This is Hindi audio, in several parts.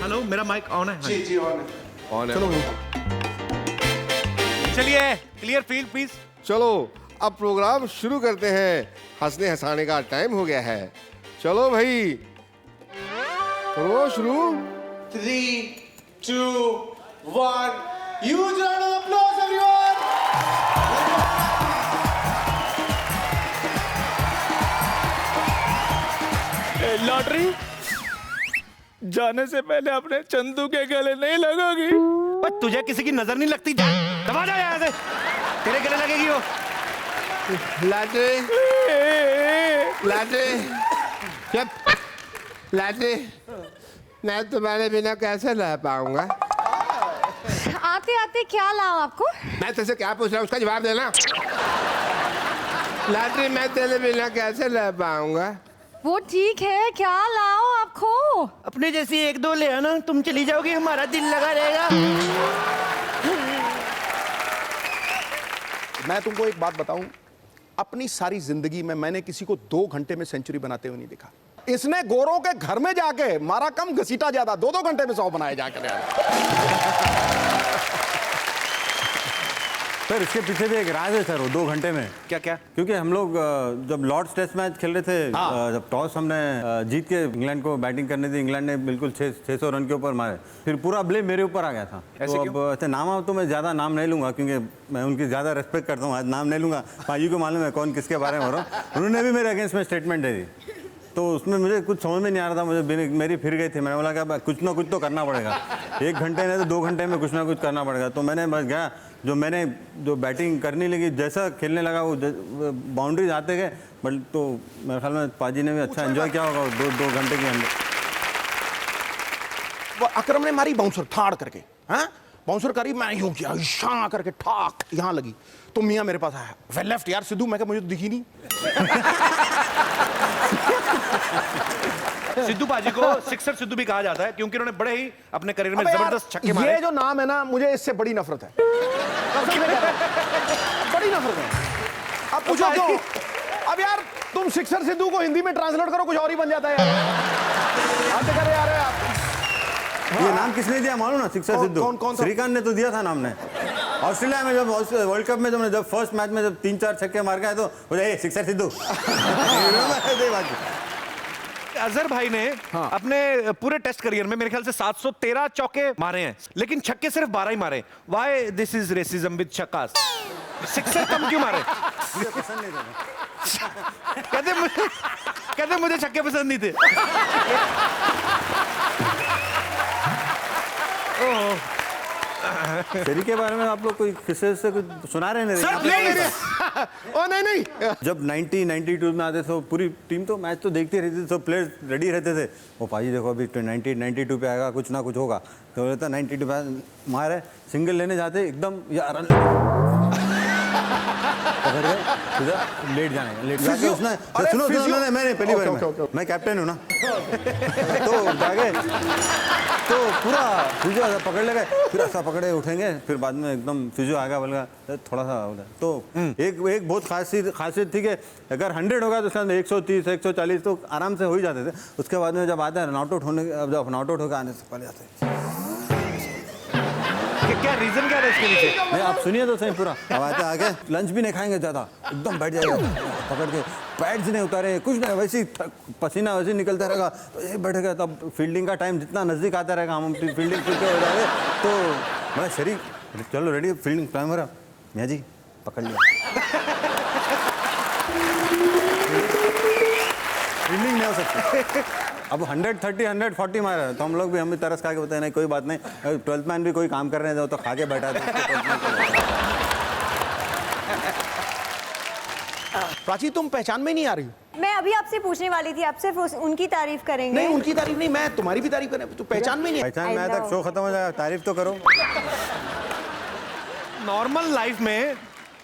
हेलो, मेरा माइक ऑन है? जी जी ऑन है। ऑन है। चलो चलिए, क्लियर फील्ड प्लीज। चलो अब प्रोग्राम शुरू करते हैं। हंसने हंसाने का टाइम हो गया है। चलो भाई, करो शुरू। 3, 2, 1, huge round of applause everyone! Lottery जाने से पहले अपने चंदू के गले नहीं लगोगी? पर तुझे किसी की नजर नहीं लगती? जा, दबा जा यहाँ से, तेरे गले लगेगी वो। लाटे लाटे चुप। लाटे, मैं तुम्हारे बिना कैसे रह पाऊंगा? आते आते क्या लाऊं आपको? मैं तुझसे क्या पूछ रहा हूँ उसका जवाब देना। लाटरी, मैं तेरे बिना कैसे रह पाऊंगा? वो ठीक है, क्या लाऊं आपको? अपने जैसी एक दो ले आना, तुम चली जाओगी, हमारा दिल लगा रहेगा। मैं तुमको एक बात बताऊं, अपनी सारी जिंदगी में मैंने किसी को 2 घंटे में सेंचुरी बनाते हुए नहीं देखा। इसने गोरों के घर में जाके मारा कम, घसीटा ज्यादा, 2-2 घंटे में 100 बनाए जाकर यार। सर इसके पीछे भी एक राज है सर, वो 2 घंटे में। क्या क्या? क्योंकि हम लोग जब लॉर्ड्स टेस्ट मैच खेल रहे थे, जब टॉस हमने जीत के इंग्लैंड को बैटिंग करनी थी, इंग्लैंड ने बिल्कुल 600 रन के ऊपर मारे, फिर पूरा ब्लेम मेरे ऊपर आ गया था। तो अब ऐसे नाम तो मैं ज़्यादा नाम नहीं लूँगा, क्योंकि मैं उनकी ज़्यादा रेस्पेक्ट करता हूँ, आज नाम नहीं लूँगा। पाजी को मालूम है कौन किसके बारे में हो रहा हूँ। उन्होंने भी मेरे अगेंस्ट में स्टेटमेंट दे दी, तो उसमें मुझे कुछ समझ में नहीं आ रहा था। मुझे मेरी फिर गई थी। मैंने बोला कि कुछ ना कुछ तो करना पड़ेगा, 1 घंटे नहीं तो 2 घंटे में कुछ ना कुछ करना पड़ेगा। तो मैंने बस गया, जो बैटिंग करने लगी, जैसा खेलने लगा वो बाउंड्रीज आते गए, बट तो मेरे ख्याल में पाजी ने भी अच्छा एंजॉय किया होगा 2 घंटे के अंदर। वो अकरम ने मारी बाउंसर ठाड़ करके, हाँ बाउंसर करी, मैं यूं किया, शां करके ठाक यहाँ लगी, तो मियाँ मेरे पास आया, वेल लेफ्ट यार सिद्धू। मैं कहा मुझे तो दिखी नहीं। सिद्धू पाजी को सिक्सर सिद्धू भी कहा जाता है, क्योंकि उन्होंने बड़े ही अपने करियर में जबरदस्त छक्के मारे। ये जो नाम है ना, मुझे इससे बड़ी नफरत है। बड़ी नफरत है। अब पूछो क्यों? अब यार तुम सिक्सर सिद्धू को हिंदी में ट्रांसलेट करो, कुछ और ही बन जाता है यार। आप देखा यार ये नाम किसने दिया मालूम ना? सिक्सर सिद्धू। कौन सा? श्रीकांत ने तो दिया था नाम ने। ऑस्ट्रेलिया में जब वर्ल्ड कप में जब फर्स्ट मैच में जब 3-4 छक्के मार गए, तो बोले सिक्सर सिद्धू। अजहर भाई ने अपने पूरे टेस्ट करियर में मेरे ख्याल से 713 चौके मारे हैं, लेकिन छक्के सिर्फ 12 ही मारे। Why this is racism with छक्कास? सिक्सर कम क्यों मारे? कहते मुझे छक्के पसंद नहीं थे। तेरी के बारे में आप लोग कोई किस्से से कुछ सुना रहे हैं? ओ नहीं। जब 92 में आते थे पूरी टीम तो मैच तो देखती रहती थी, सब प्लेयर्स रेडी रहते थे। वो पाजी देखो अभी 92 पे आएगा, कुछ ना कुछ होगा, तो बोलता 92 पे मारे, सिंगल लेने जाते एकदम या रन पकड़ गए, सीधा लेट जाके उसने सुनो मैंने पहली बार मैं कैप्टन हूँ ना, तो जाके तो पूरा फिजियो पकड़ ले गए, फिर ऐसा पकड़े उठेंगे, फिर बाद में एकदम फिजियो आएगा, बोलेगा थोड़ा सा हो गया। तो एक बहुत खासियत थी कि अगर 100 होगा तो उसके अंदर 130 140 तो आराम से हो ही जाते थे। उसके बाद में जब आता है नॉट आउट होने, जब नॉट आउट होकर आने से पहले आते हैं, क्या रीजन क्या था इसके पीछे? नहीं आप सुनिए तो सही पूरा। अब आते आगे लंच भी नहीं खाएंगे ज़्यादा, एकदम बैठ जाएगा पकड़ के, पैड्स नहीं उतारे, कुछ नहीं, वैसे ही पसीना वैसे ही निकलता रहेगा, तो ये बैठेगा। तब फील्डिंग का टाइम जितना नज़दीक आता रहेगा, हम फील्डिंग फिर हो जाएंगे, तो मैं शरीर चलो रेडी फील्डिंग टाइम हो रहा, मियाँ जी पकड़ लिया। फील्डिंग नहीं हो सकती। अब 130 140 मार रहा है, तो हम लोग भी, हम भी तरस खा के बताए नहीं कोई बात नहीं, 12th मैन भी कोई काम कर रहे हैं तो खा के बैठा था। प्राची तुम पहचान में नहीं आ रही हो? मैं अभी आपसे पूछने वाली थी, आप सिर्फ उनकी तारीफ करेंगे? नहीं उनकी तारीफ नहीं, मैं तुम्हारी भी तारीफ करें। तो पहचान में नहीं, पहचान में आया तक शो खत्म हो जाएगा, तारीफ तो करो। नॉर्मल लाइफ में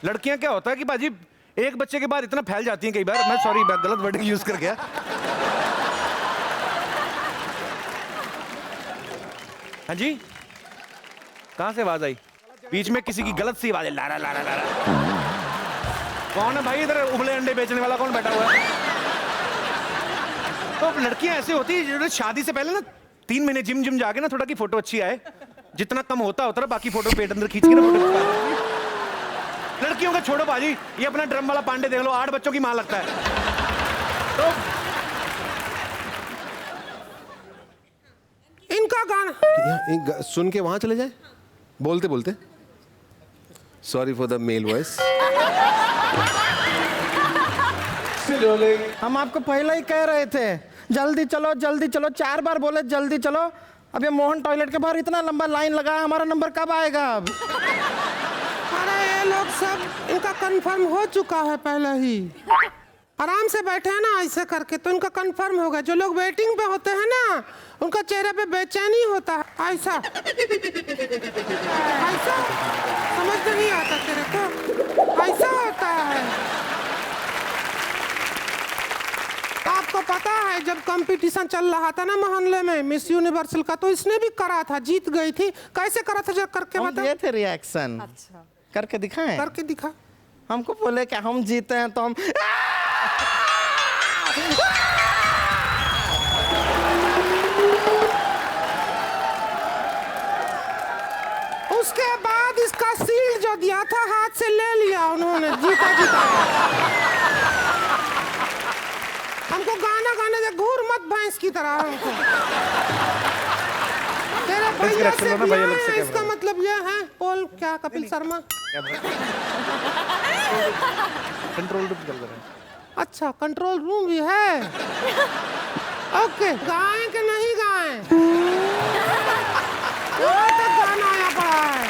लड़कियां क्या होता है कि बाजी एक बच्चे के बाद इतना फैल जाती हैं कई बार, मैं सॉरी गलत वर्डिंग यूज कर गया। हाँ जी, कहाँ से आवाज आई? बीच में किसी की गलत सी आवाज है, लारा लारा लारा। कौन है भाई इधर उबले अंडे बेचने वाला, कौन बैठा हुआ है? तो लड़कियां ऐसी होती है जो शादी से पहले ना 3 महीने जिम जिम जाके ना थोड़ा की फोटो अच्छी आए, जितना कम होता होता ना बाकी फोटो पेट अंदर खींच के ना फोटो। लड़कियों का छोड़ो बाजी, ये अपना ड्रम वाला पांडे देख लो, 8 बच्चों की मां लगता है। तो इनका गाना सुन के वहां चले जाए बोलते बोलते। Sorry for the male voice. हम आपको पहले ही कह रहे थे जल्दी चलो जल्दी चलो, 4 बार बोले जल्दी चलो। अब ये मोहन टॉयलेट के बाहर इतना लंबा लाइन लगा है, हमारा नंबर कब आएगा अब? अरे ये लोग सब इनका कंफर्म हो चुका है पहले ही। आराम से बैठे हैं ना ऐसे करके, तो इनका कंफर्म होगा। जो लोग वेटिंग पे होते हैं ना उनका चेहरे पे बेचैनी होता है, ऐसा ऐसा समझ नहीं आता तेरे को, ऐसा होता है। आपको पता है जब कंपटीशन चल रहा था ना मोहल्ले में मिस यूनिवर्सल का, तो इसने भी करा था, जीत गई थी। कैसे करा था जब करके हम बता। दिए थे रिएक्शन। अच्छा। करके दिखाएं? करके दिखा। हमको बोले कि हम जीते हैं तो हम उसके बाद इसका सील जो दिया था हाथ से ले लिया उन्होंने, जीता जीता। हमको गाना गाने दे, घूर मत भैंस की तरह हमको। तेरे भैया से भी आए हैं, इसका मतलब ये है पोल क्या कपिल शर्मा। कंट्रोल रूम चल रहा है। अच्छा कंट्रोल रूम भी है। ओके गाएं कि नहीं गाएं? तक गाना आया पड़ा है।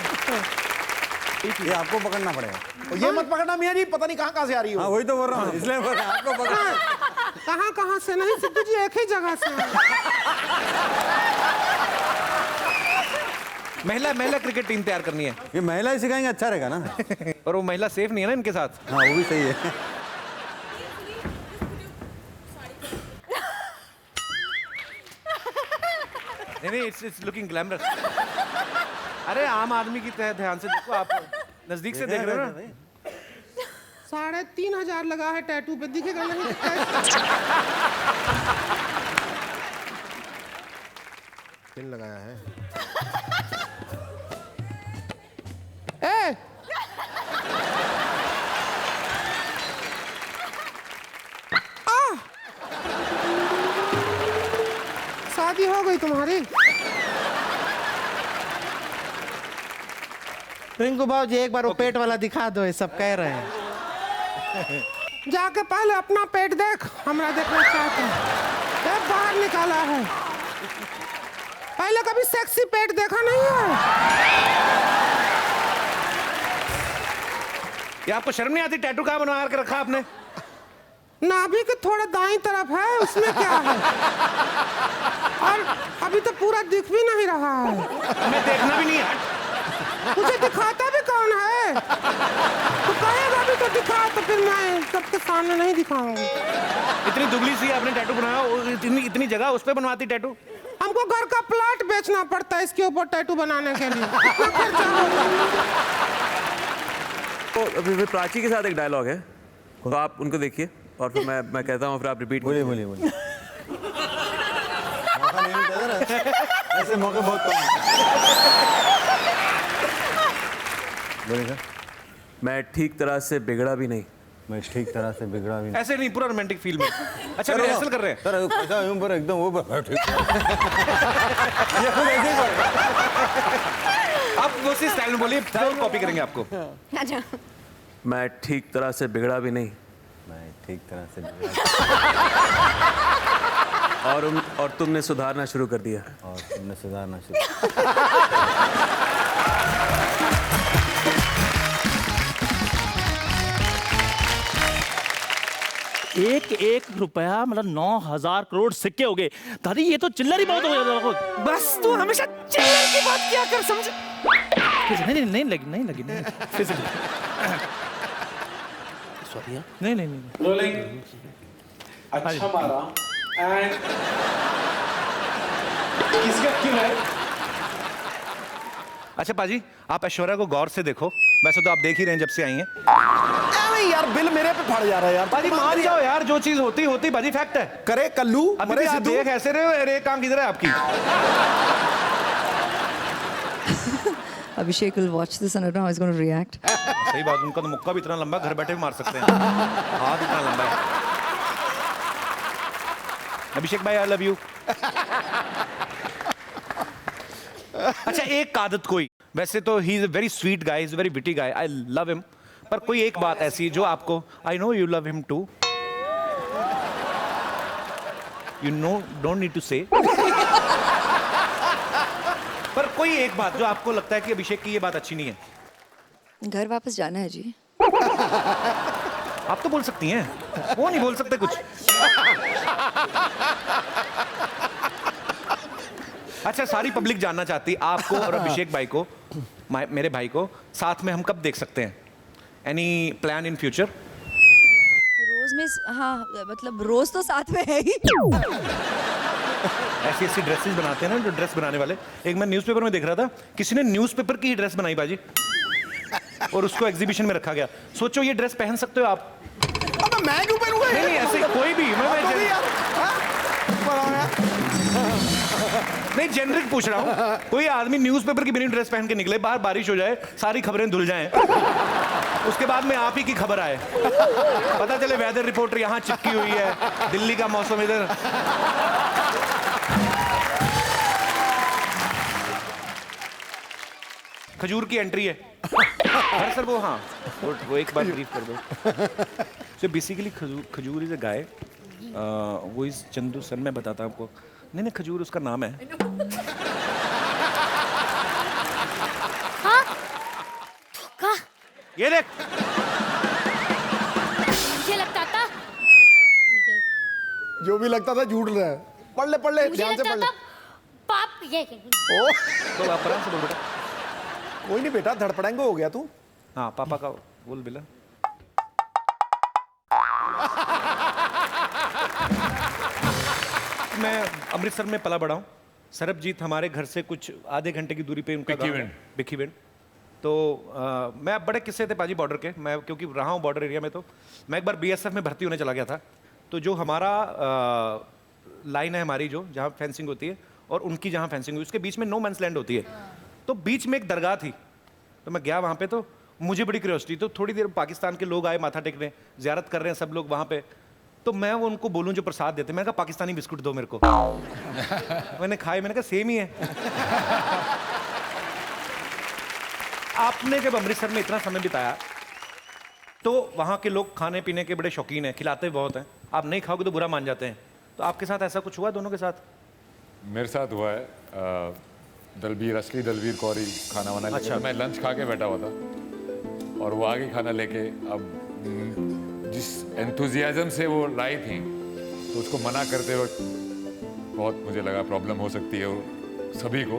ये आपको पकड़ना पड़ेगा। ये मत पकड़ना मियां जी, पता नहीं कहाँ से आ रही हो। हाँ वही तो बोल रहा हूँ, इसलिए बोल रहा हूँ, आपको पकड़ना। कहाँ से नहीं, सिद्धू जी एक ही जगह से हैं। महिला क्रिकेट टीम तैयार करनी है। ये महिला ही सिखाएंगे, अच्छा रहेगा ना। और वो महिला सेफ नहीं है ना इनके साथ। हाँ वो भी सही है। नहीं इट्स लुकिंग ग्लैमरस। अरे आम आदमी की तरह ध्यान से देखो, आप नजदीक से देख रहे हो ना। 3,500 लगा है टैटू पे, दिखेगा नहीं तो पिन लगाया है। ए शादी हो गई तुम्हारी? रिंकू भाव जी एक बार वो पेट वाला दिखा दो, ये सब कह रहे हैं। जाके पहले अपना पेट देख, हमरा देखना चाहता है। बाहर निकाला है, पहले कभी सेक्सी पेट देखा नहीं है? ये आपको शर्म नहीं आती? टैटू कहाँ बनवा के रखा आपने? नाभि के थोड़ा दाईं तरफ है, उसमें क्या है? और अभी तो पूरा दिख भी नहीं रहा है। हमें देखना भी नहीं है। मुझे दिखाता भी कौन है? तो कहेगा भी तो दिखा, तो फिर मैं सबके सामने नहीं दिखाऊंगी। इतनी दुबली सी आपने टैटू बनाया, और इतनी जगह उस पे बनवाती टैटू? हमको घर का प्लॉट बेचना पड़ता है इसके ऊपर टैटू बनाने के लिए। तो अभी प्राची के साथ एक डायलॉग है, तो आप उनको देखिए और फिर मैं कहता हूँ, फिर आप रिपीट बोलिए बोलिए बोलिए। मौका नहीं मिलता ना, ऐसे मौके बहुत कम हैं। बोलिए सर। मैं ठीक तरह से बिगड़ा भी नहीं। मैं ठीक तरह से बिगड़ा भी नहीं। ऐसे नहीं, पूरा रोमांटिक फील में। अच्छा रिहर्सल कर रहे हैं सर, ऐसा ऊपर एकदम वो ठीक। ये खुद ऐसे ही कर। आप वो उसी स्टाइल में बोलिए, कॉपी करेंगे आपको। अच्छा। मैं ठीक तरह से बिगड़ा भी नहीं। मैं ठीक तरह से बिगड़ा और तुमने सुधारना शुरू कर दिया। और तुमने सुधारना शुरू। एक रुपया मतलब 9,000 करोड़ सिक्के हो गए। दादी ये तो चिल्लर ही बहुत हो गया। बस तू हमेशा चिल्लर की बात क्या कर, समझ? नहीं लगी फिर से सॉरी यार, नहीं रोलिंग। अच्छा मारा। एंड किसका क्यों है? अच्छा पाजी, आप ऐश्वर्या को गौर से देखो, वैसे तो आप देख ही रहे हैं जब से आई हैं। अरे यार बिल मेरे पे फट जा रहा है यार। बाजी मान जाओ यार, जो चीज होती होती बाजी, फैक्ट है। करे कल्लू अभी मरे भी आप सिद्धू। देख ऐसे रहे हो, अरे काम किधर है आपकी? Abhishek will watch this and I don't know how he's going to react. सही बात, उनका तो मुक्का भी इतना लंबा, घर बैठे भी मार सकते हैं। हाथ इतना लंबा है। अभिषेक भाई आई लव यू। अच्छा एक आदत कोई, वैसे तो he is a very sweet guy, is a very witty guy, I love him, पर कोई एक बात ऐसी जो आपको, I know you love him too, you know don't need to say, पर कोई एक बात जो आपको लगता है कि अभिषेक की ये बात अच्छी नहीं है। घर वापस जाना है जी। आप तो बोल सकती हैं, वो नहीं बोल सकते कुछ। अच्छा सारी पब्लिक जानना चाहती आपको और अभिषेक भाई को, मेरे भाई को साथ में हम कब देख सकते हैं? Any plan in future? रोज में, हाँ मतलब रोज तो साथ में है ही। ऐसी ऐसी ड्रेसेस बनाते हैं ना जो ड्रेस बनाने वाले। एक मैं न्यूज़पेपर में देख रहा था, किसी ने न्यूज़पेपर की ही ड्रेस बनाई बाजी, और उसको एग्जीबिशन में रखा गया। सोचो ये ड्रेस पहन सकते हो आप? अबे मैं क्यों पहनूंगा? नहीं ऐसे कोई भी, नहीं जेनरिक पूछ रहा हूँ। कोई आदमी न्यूज़पेपर की बिनी ड्रेस पहन के निकले, बाहर बारिश हो जाए, सारी खबरें धुल जाएं, उसके बाद में आप ही की खबर आए, पता चले वेदर रिपोर्टर यहाँ चिपकी हुई है, दिल्ली का मौसम इधर। खजूर की एंट्री है। अरे सर वो, हाँ वो एक बार ब्रीफ कर दो। सो बेसिकली खजूर इज अ गाय, वो इज चंदू सर, मैं बताता हूँ आपको। नहीं खजूर उसका नाम है। हाँ? ये देख, मुझे लगता था, जो भी लगता था झूठ रहा है। पढ़ ले मुझे ध्यान से लगता पढ़ ले। था पाप ये। ओ तो आप आराम से बोल बेटा। कोई नहीं बेटा, धड़पड़ेंगे हो गया तू। हाँ पापा का बोल बिला। मैं अमृतसर में पला बड़ा हूँ। सरबजीत हमारे घर से कुछ आधे घंटे की दूरी पे उनका गाँव है, भिक्कीविंड। तो मैं बड़े किस्से थे पाजी बॉर्डर के, मैं क्योंकि रहा हूँ बॉर्डर एरिया में। तो मैं एक बार बीएसएफ में भर्ती होने चला गया था। तो जो हमारा लाइन है हमारी, जो जहाँ फेंसिंग होती है और उनकी जहाँ फेंसिंग हुई, उसके बीच में नो मैंस लैंड होती है। तो बीच में एक दरगाह थी, तो मैं गया वहाँ पे। तो मुझे बड़ी क्यूरियोसिटी, तो थोड़ी देर पाकिस्तान के लोग आए माथा टेकने, ज़ियारत कर रहे हैं सब लोग वहाँ पे। तो मैं वो उनको बोलूँ जो प्रसाद देते, मैंने कहा पाकिस्तानी बिस्कुट दो मेरे को। मैंने खाए, मैंने कहा सेम ही है। आपने जब अमृतसर में इतना समय बिताया, तो वहाँ के लोग खाने पीने के बड़े शौकीन हैं, खिलाते बहुत हैं। आप नहीं खाओगे तो बुरा मान जाते हैं। तो आपके साथ ऐसा कुछ हुआ दोनों के साथ? मेरे साथ हुआ है। दलबीर, असली दलबीर कौरी खाना वाना लेके, अच्छा। मैं लंच खा के बैठा हुआ था और वो आगे खाना लेके, अब जिस एंथुजियाज्म से वो लाई थी, तो उसको मना करते वक्त बहुत मुझे लगा प्रॉब्लम हो सकती है सभी को।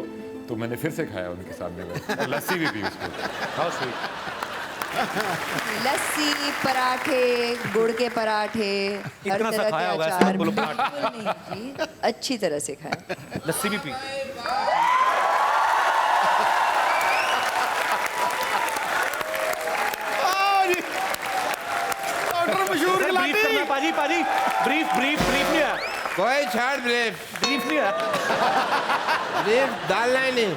तो मैंने फिर से खाया उनके सामने में, लस्सी भी पी उसको। How sweet. लस्सी, पराठे, गुड़ के पराठे, हर इतना सा तरह खाया के होगा, ऐसे अचार। मत बोलो पराठे। बिल्कुल नहीं जी, अच्छी तरह से खाया। लस्सी भी पी। मशहूर ब्रीफ करना पाजी, पाजी ब्रीफ ब्रीफ ब्रीफ नहीं आया, कोई छाड़ ब्रेफ ब्रीफ नहीं आया। ब्रेफ डालना ही नहीं,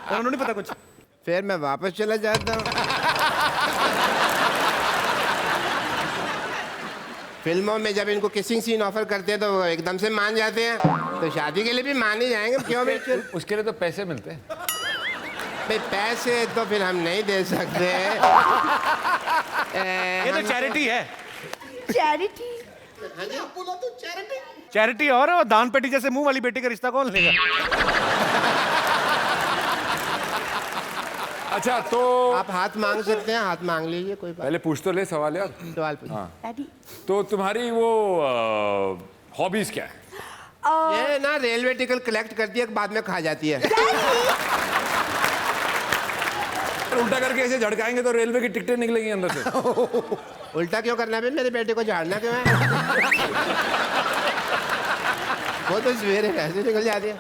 उन्होंने नहीं पता कुछ। फिर मैं वापस चला जाता हूँ। फिल्मों में जब इनको किसिंग सीन ऑफर करते हैं तो वो एकदम से मान जाते हैं, तो शादी के लिए भी मान ही जाएंगे। क्यों बिल्कुल, उसके लिए तो पैसे मिलते हैं। भाई पैसे तो फिर हम नहीं दे सकते। ये तो चैरिटी है। चैरिटी? चैरिटी और दान पेटी जैसे मुंह वाली बेटी का रिश्ता कौन लेगा? अच्छा तो आप हाथ मांग सकते हैं, हाथ मांग लीजिए, कोई बात पहले पूछ तो ले सवाल यार। सवाल पूछिए। हाँ। तो तुम्हारी वो हॉबीज क्या है? ये ना रेलवे टिकट कलेक्ट करती है, बाद में खा जाती है। उल्टा करके ऐसे झड़काएंगे तो रेलवे की टिकटें निकलेंगी अंदर से। उल्टा क्यों करना है? मेरे बेटे को झाड़ना क्यों है? वो तो सवेरे ऐसे निकल जाती है।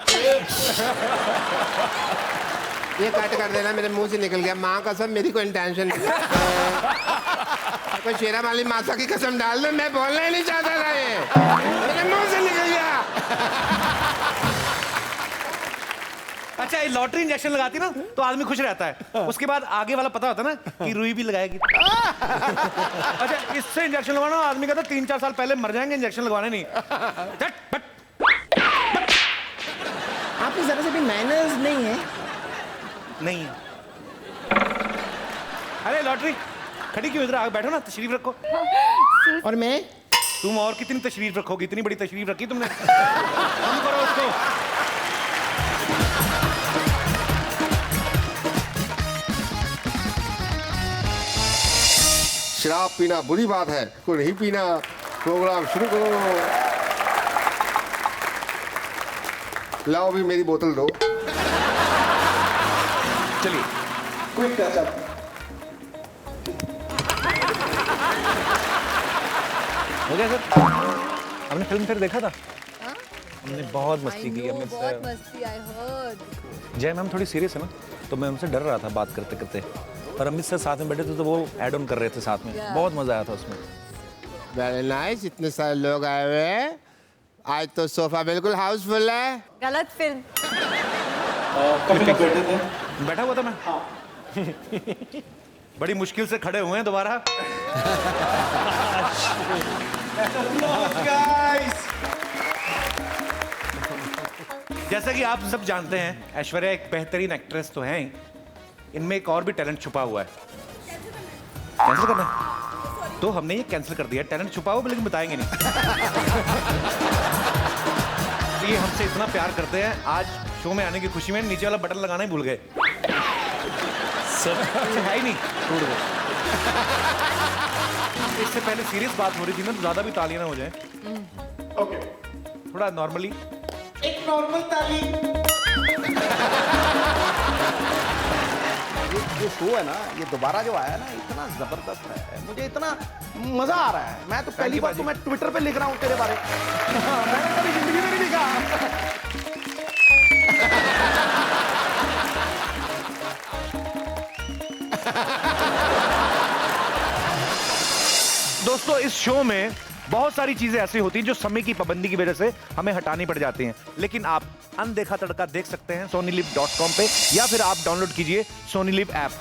ये कट कर देना, मेरे मुंह से निकल गया। माँ कसम मेरी कोई इंटेंशन नहीं। कोई शेरा वाली माता की कसम डाल दो, मैं बोलना ही नहीं चाहता था, ये मेरे मुंह से निकल गया। अच्छा, ये लॉटरी इंजेक्शन लगाती ना तो आदमी खुश रहता है, उसके बाद आगे वाला पता होता है ना कि रुई भी लगाएगी। अच्छा, इससे इंजेक्शन लगवाना आदमी कहता 3-4 साल पहले मर जाएंगे, इंजेक्शन लगवाने नहीं। आपकी जरा से भी मैनर्स नहीं है। नहीं। अरे लॉटरी खड़ी क्यों, इधर आगे बैठो ना, तशरीफ रखो। और मैं तुम और कितनी तशरीफ रखोगी, इतनी बड़ी तशरीफ रखी तुमने। कम करो उसको। शराब पीना बुरी बात है, को नहीं पीना। प्रोग्राम शुरू करो। लाओ भी मेरी बोतल दो। चलिए। Quick touch-up. हो गया सर? हमने फिल्म फिर देखा था? हमने बहुत मस्ती की। बहुत मस्ती, I heard। जय मैम थोड़ी सीरियस है ना, तो मैं उनसे डर रहा था बात करते करते, और अमित सर साथ में बैठे थे तो वो ऐड ऑन कर रहे थे साथ में। बहुत मजा आया था उसमें। वेरी नाइस, इतने सारे लोग आए हुए हैं आज तो सोफा बिल्कुल हाउसफुल है। गलत फिल्म। कभी बैठे थे। बैठा हुआ था मैं। बड़ी मुश्किल से खड़े हुए हैं दोबारा। जैसा कि आप सब जानते हैं, ऐश्वर्या एक बेहतरीन एक्ट्रेस तो हैं ही, इनमें एक और भी टैलेंट छुपा हुआ है। कैंसिल करना है? तो हमने ये कैंसिल कर दिया। टैलेंट छुपा हुआ लेकिन बताएंगे नहीं। ये हमसे इतना प्यार करते हैं, आज शो में आने की खुशी में नीचे वाला बटन लगाना ही भूल गए। है ही नहीं, टूट गए। इससे पहले सीरियस बात हो रही थी ना, तो ज्यादा भी तालियां ना हो जाए। ओके। थोड़ा नॉर्मली एक नॉर्मल ताली। ये शो है ना, ये दोबारा जो आया ना, इतना जबरदस्त है, मुझे इतना मजा आ रहा है। मैं तो पहली बार तो मैं ट्विटर पे लिख रहा हूँ तेरे बारे में। मैंने कभी जिंदगी में नहीं लिखा। दोस्तों, इस शो में बहुत सारी चीजें ऐसी होती हैं जो समय की पाबंदी की वजह से हमें हटानी पड़ जाती हैं, लेकिन आप अनदेखा तड़का देख सकते हैं soniliv.com पे, या फिर आप डाउनलोड कीजिए सोनी लिव ऐप।